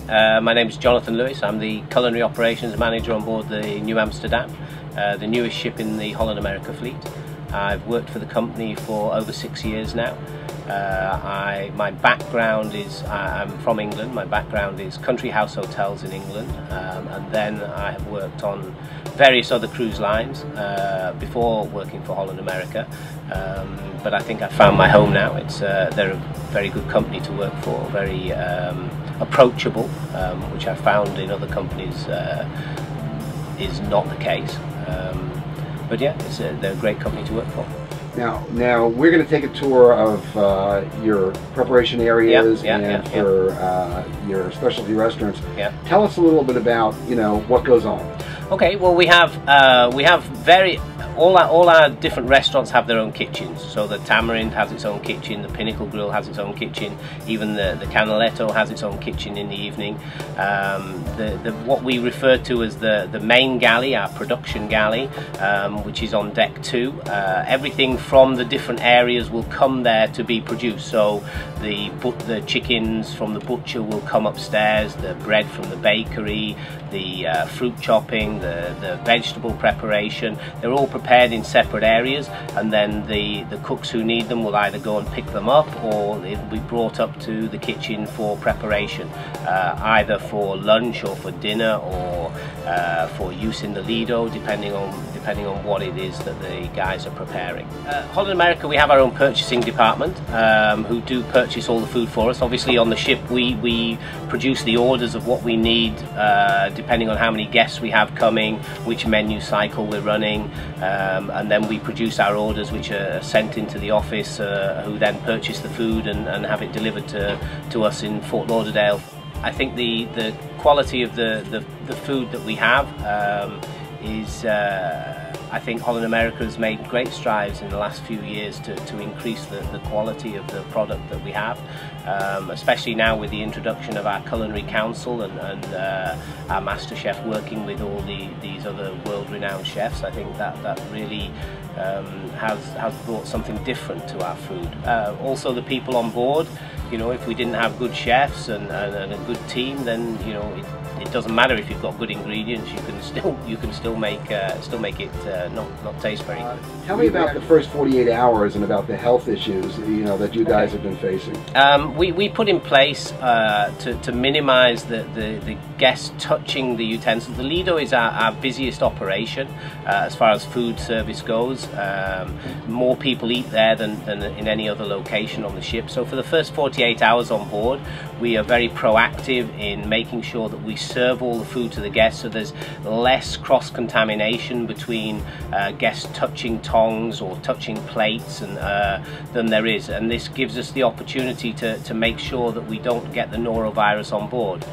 My name is Jonathan Lewis. I'm the Culinary Operations Manager on board the Nieuw Amsterdam, the newest ship in the Holland America fleet. I've worked for the company for over 6 years now. My background is, I'm from England. My background is country house hotels in England, and then I have worked on various other cruise lines before working for Holland America. But I think I found my home now. They're a very good company to work for, very approachable, which I found in other companies is not the case. But yeah, they're a great company to work for. Now we're going to take a tour of your preparation areas your specialty restaurants. Tell us a little bit about what goes on. Okay, well we have all our different restaurants have their own kitchens. So the Tamarind has its own kitchen, the Pinnacle Grill has its own kitchen, even the Canaletto has its own kitchen in the evening. What we refer to as the main galley, our production galley, which is on deck 2. Everything from the different areas will come there to be produced. So the chickens from the butcher will come upstairs, the bread from the bakery, the fruit chopping, the vegetable preparation. They're all prepared in separate areas, and then the cooks who need them will either go and pick them up, or it will be brought up to the kitchen for preparation, either for lunch or for dinner, or for use in the Lido, depending on what it is that the guys are preparing. Holland America, we have our own purchasing department who do purchase all the food for us. Obviously on the ship we produce the orders of what we need, depending on how many guests we have coming, which menu cycle we're running, and then we produce our orders, which are sent into the office, who then purchase the food and have it delivered to us in Fort Lauderdale. I think the quality of the food that we have is, I think Holland America has made great strides in the last few years to increase the quality of the product that we have, especially now with the introduction of our Culinary Council and our Master Chef working with all these other world-renowned chefs. I think that really has brought something different to our food. Also the people on board, if we didn't have good chefs and a good team, then it doesn't matter if you've got good ingredients. You can still make it not taste very good. Tell me about the first 48 hours and about the health issues that you guys have been facing. We put in place to minimise the guests touching the utensils. The Lido is our busiest operation as far as food service goes. More people eat there than in any other location on the ship. So for the first 48 hours on board, we are very proactive in making sure that we serve all the food to the guests, so there's less cross-contamination between guests touching tongs or touching plates than there is, and this gives us the opportunity to make sure that we don't get the norovirus on board.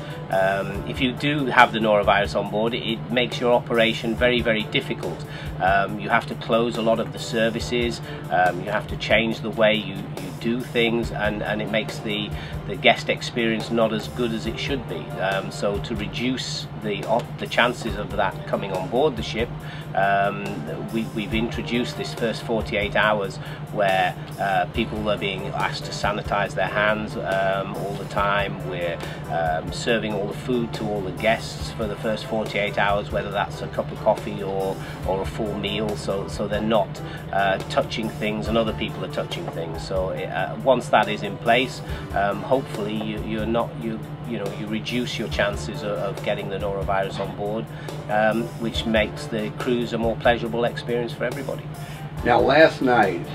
If you do have the norovirus on board, it makes your operation very, very difficult. You have to close a lot of the services, you have to change the way you do things, and it makes the guest experience not as good as it should be. So to reduce the chances of that coming on board the ship, we've introduced this first 48 hours where people are being asked to sanitize their hands all the time. We're serving all the food to all the guests for the first 48 hours, whether that's a cup of coffee or a full meal, so they're not touching things and other people are touching things. So once that is in place, hopefully you reduce your chances of getting the norovirus on board, which makes the cruise a more pleasurable experience for everybody. Now last night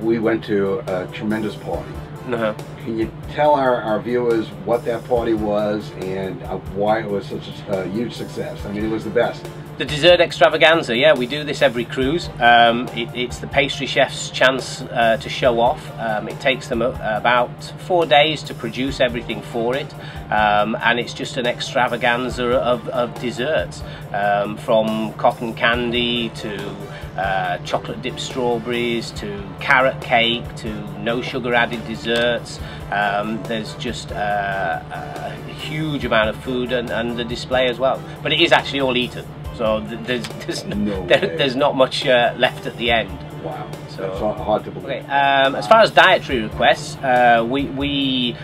we went to a tremendous party. Can you tell our viewers what that party was and why it was such a huge success? I mean, it was the best. The dessert extravaganza, yeah, we do this every cruise. It's the pastry chef's chance to show off. It takes them about 4 days to produce everything for it, and it's just an extravaganza of desserts, from cotton candy to chocolate dipped strawberries to carrot cake to no sugar added desserts. There's just a huge amount of food and the display as well, but it is actually all eaten. So there's not much left at the end. Wow, so that's hard to believe. Okay, as far as dietary requests, we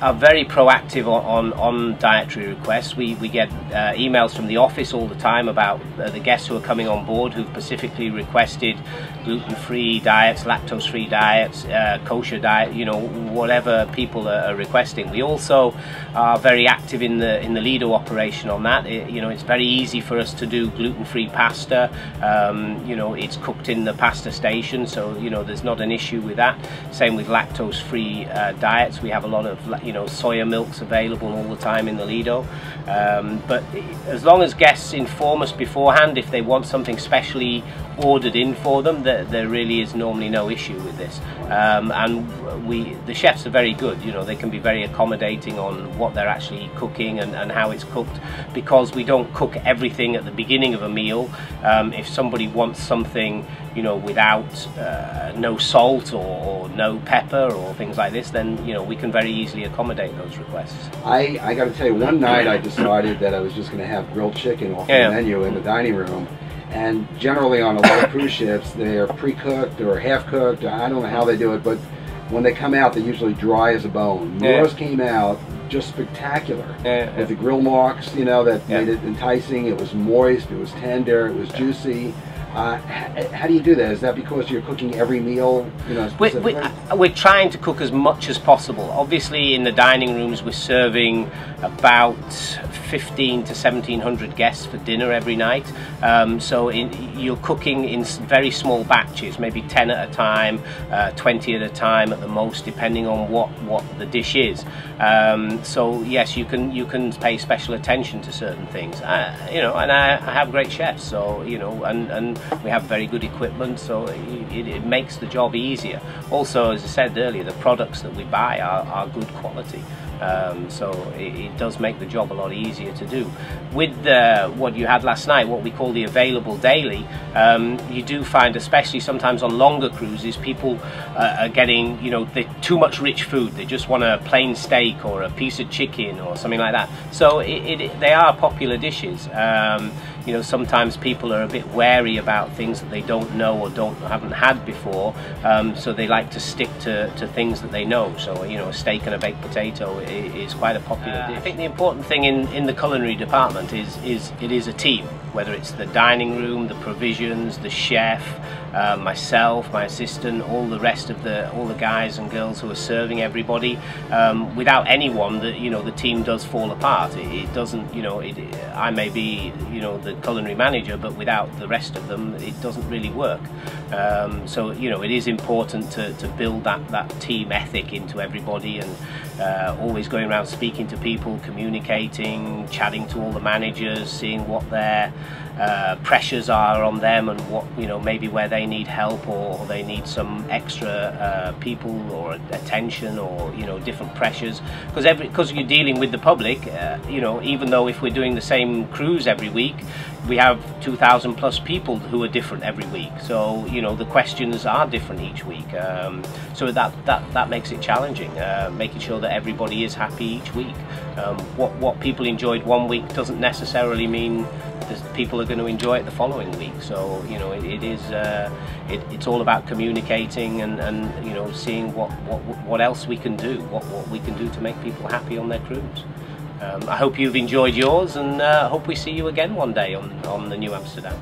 are very proactive on dietary requests. We get emails from the office all the time about the guests who are coming on board who've specifically requested gluten-free diets, lactose-free diets, kosher diet, you know, whatever people are requesting. We also are very active in the Lido operation on that. You know, it's very easy for us to do gluten-free pasta. You know, it's cooked in the pasta station, so you know there's not an issue with that. Same with lactose-free diets. We have a lot of, you know, soya milks available all the time in the Lido. But as long as guests inform us beforehand if they want something specially ordered in for them, there really is normally no issue with this. And the chefs are very good. You know, they can be very accommodating on what they're actually cooking and how it's cooked, because we don't cook everything at the beginning of a meal. If somebody wants something, you know, without no salt or no pepper or things like this, then you know we can very easily accommodate those requests. I got to tell you, one night I decided that I was just going to have grilled chicken off the menu in the dining room. And generally on a lot of cruise ships, they're pre-cooked or half-cooked. I don't know how they do it, but when they come out, they're usually dry as a bone. Yours came out just spectacular. With the grill marks, you know, that made it enticing. It was moist, it was tender, it was juicy. How do you do that? Is that because you're cooking every meal, you know, we're trying to cook as much as possible. Obviously in the dining rooms we're serving about 15 to 1700 guests for dinner every night. So you're cooking in very small batches, maybe 10 at a time, 20 at a time at the most, depending on what the dish is. So yes, you can pay special attention to certain things. You know, and I have great chefs, so you know, and we have very good equipment, so it makes the job easier. Also, as I said earlier, the products that we buy are good quality. So it does make the job a lot easier to do. With what you had last night, what we call the available daily, you do find, especially sometimes on longer cruises, people are getting, you know, too much rich food. They just want a plain steak or a piece of chicken or something like that. So they are popular dishes. You know, sometimes people are a bit wary about things that they don't know or haven't had before, so they like to stick to things that they know. So you know, a steak and a baked potato is quite a popular dish. I think the important thing in the culinary department is it is a team. Whether it's the dining room, the provisions, the chef, myself, my assistant, all the rest of all the guys and girls who are serving everybody. Without anyone, the team does fall apart. It doesn't, you know, I may be, you know, the culinary manager, but without the rest of them, it doesn't really work. So you know, it is important to build that team ethic into everybody, and always going around speaking to people, communicating, chatting to all the managers, seeing what their pressures are on them, and what, you know, maybe where they need help or they need some extra people or attention, or you know, different pressures, because you're dealing with the public. You know, even though if we're doing the same cruise every week, we have 2,000 plus people who are different every week, so you know, the questions are different each week. So that makes it challenging, making sure that everybody is happy each week. What people enjoyed one week doesn't necessarily mean that people are going to enjoy it the following week. So you know, it's all about communicating and you know, seeing what else we can do, what we can do to make people happy on their cruise. I hope you've enjoyed yours, and hope we see you again one day on the New Amsterdam.